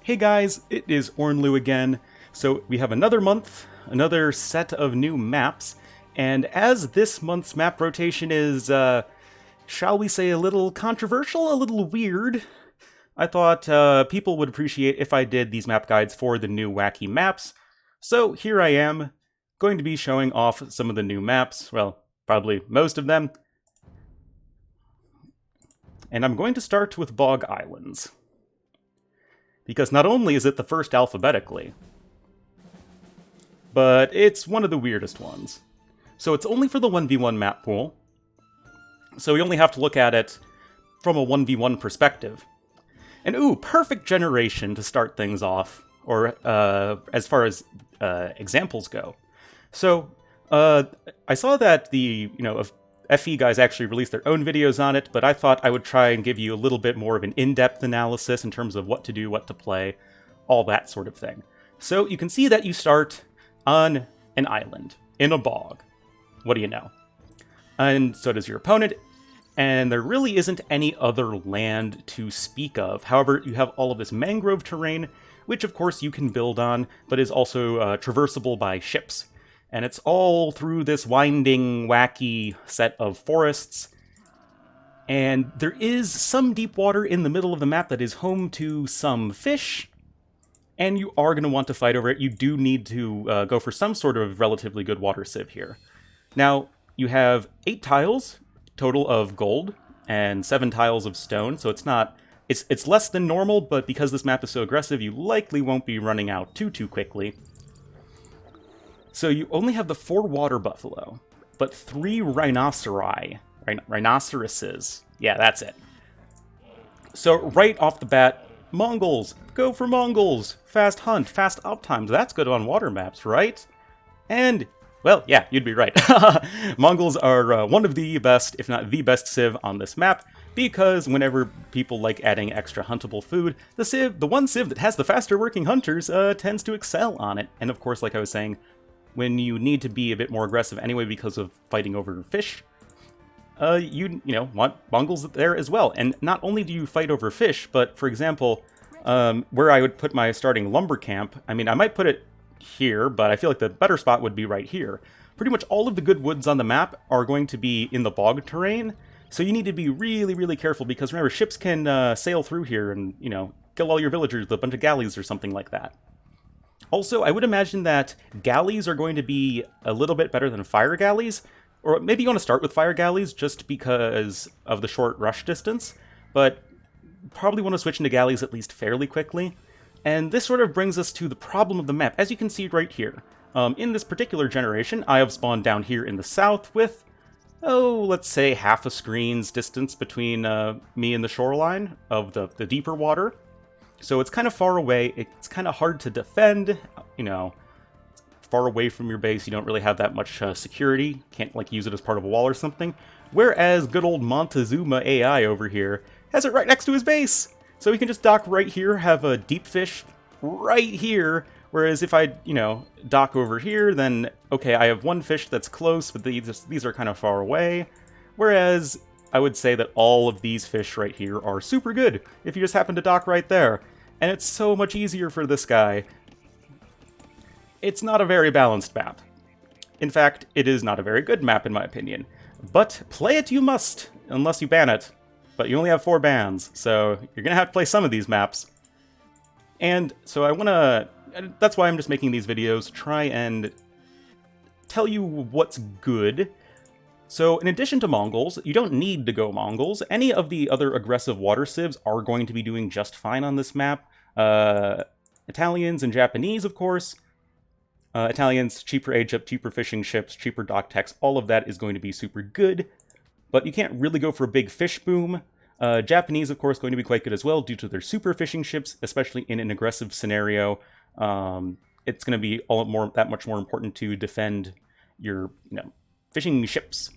Hey guys, it is Ornlu again. So we have another month, another set of new maps, and as this month's map rotation is, shall we say, a little controversial, a little weird, I thought people would appreciate if I did these map guides for the new wacky maps. So here I am, going to be showing off some of the new maps, well, probably most of them. And I'm going to start with Bog Islands, because not only is it the first alphabetically, but it's one of the weirdest ones. So it's only for the 1v1 map pool, so we only have to look at it from a 1v1 perspective. And ooh, perfect generation to start things off, or as far as examples go. So I saw that the FE guys actually released their own videos on it, but I thought I would try and give you a little bit more of an in-depth analysis in terms of what to do, what to play, all that sort of thing. So you can see that you start on an island, in a bog. What do you know? And so does your opponent, and there really isn't any other land to speak of. However, you have all of this mangrove terrain, which of course you can build on, but is also traversable by ships. And it's all through this winding, wacky set of forests. And there is some deep water in the middle of the map that is home to some fish. And you are going to want to fight over it. You do need to go for some sort of relatively good water sieve here. Now, you have 8 tiles total of gold and 7 tiles of stone. So it's less than normal, but because this map is so aggressive, you likely won't be running out too quickly. So you only have the 4 water buffalo, but 3 rhinoceroses. Yeah, that's it. So right off the bat, Mongols. Go for Mongols. Fast hunt, fast up times. That's good on water maps, right? And, well, yeah, you'd be right. Mongols are one of the best, if not the best civ on this map, because whenever people like adding extra huntable food, the one civ that has the faster working hunters tends to excel on it. And of course, like I was saying, when you need to be a bit more aggressive anyway because of fighting over fish, you want Mongols there as well. And not only do you fight over fish, but for example, where I would put my starting lumber camp, I mean, I might put it here, but I feel like the better spot would be right here. Pretty much all of the good woods on the map are going to be in the bog terrain, so you need to be really careful because remember, ships can sail through here and, kill all your villagers with a bunch of galleys or something like that. Also, I would imagine that galleys are going to be a little bit better than fire galleys, or maybe you want to start with fire galleys just because of the short rush distance, but probably want to switch into galleys at least fairly quickly. And this sort of brings us to the problem of the map, as you can see right here. In this particular generation, I have spawned down here in the south with, let's say half a screen's distance between me and the shoreline of the deeper water. So it's kind of far away, it's kind of hard to defend, far away from your base, you don't really have that much security, can't use it as part of a wall or something. Whereas good old Montezuma AI over here has it right next to his base! So he can just dock right here, have a deep fish right here, whereas if I, dock over here, then, okay, I have one fish that's close, but these are kind of far away. Whereas I would say that all of these fish right here are super good if you just happen to dock right there. And it's so much easier for this guy. It's not a very balanced map. In fact, it is not a very good map in my opinion. But play it you must, unless you ban it. But you only have 4 bans, so you're gonna have to play some of these maps. And so that's why I'm just making these videos, try and tell you what's good. So in addition to Mongols, you don't need to go Mongols. Any of the other aggressive water civs are going to be doing just fine on this map. Italians and Japanese, of course. Italians, cheaper Egypt, cheaper fishing ships, cheaper dock techs, all of that is going to be super good. But you can't really go for a big fish boom. Japanese, of course, going to be quite good as well due to their super fishing ships, especially in an aggressive scenario. It's going to be that much more important to defend your, fishing ships.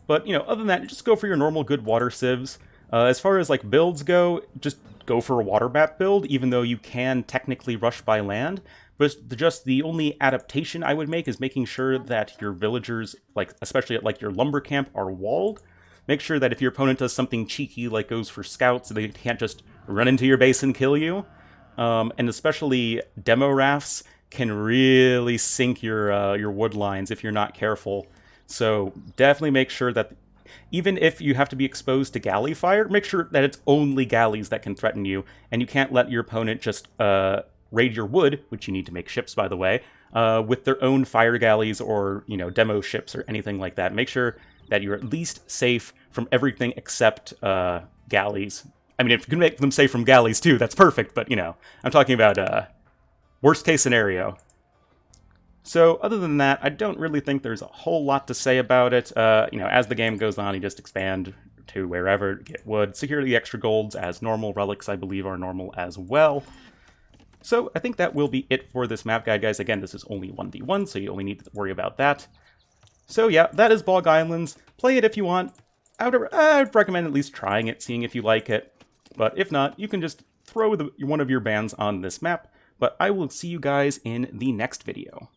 But, other than that, just go for your normal good water civs. As far as, builds go, just go for a water map build, even though you can technically rush by land. But just the only adaptation I would make is making sure that your villagers, especially at, your lumber camp, are walled. Make sure that if your opponent does something cheeky, like goes for scouts, they can't just run into your base and kill you. And especially demo rafts can really sink your wood lines if you're not careful. So definitely make sure that even if you have to be exposed to galley fire, make sure that it's only galleys that can threaten you, and you can't let your opponent just raid your wood, which you need to make ships, by the way, with their own fire galleys or, you know, demo ships or anything like that. Make sure that you're at least safe from everything except galleys. I mean, if you can make them safe from galleys too, that's perfect, but, you know, I'm talking about worst case scenario. So, other than that, I don't really think there's a whole lot to say about it. You know, as the game goes on, you just expand to wherever, get wood, secure the extra golds as normal. Relics, I believe, are normal as well. So, I think that will be it for this map guide, guys. Again, this is only 1v1, so you only need to worry about that. So, yeah, that is Bog Islands. Play it if you want. I'd recommend at least trying it, seeing if you like it. But if not, you can just throw one of your bands on this map. But I will see you guys in the next video.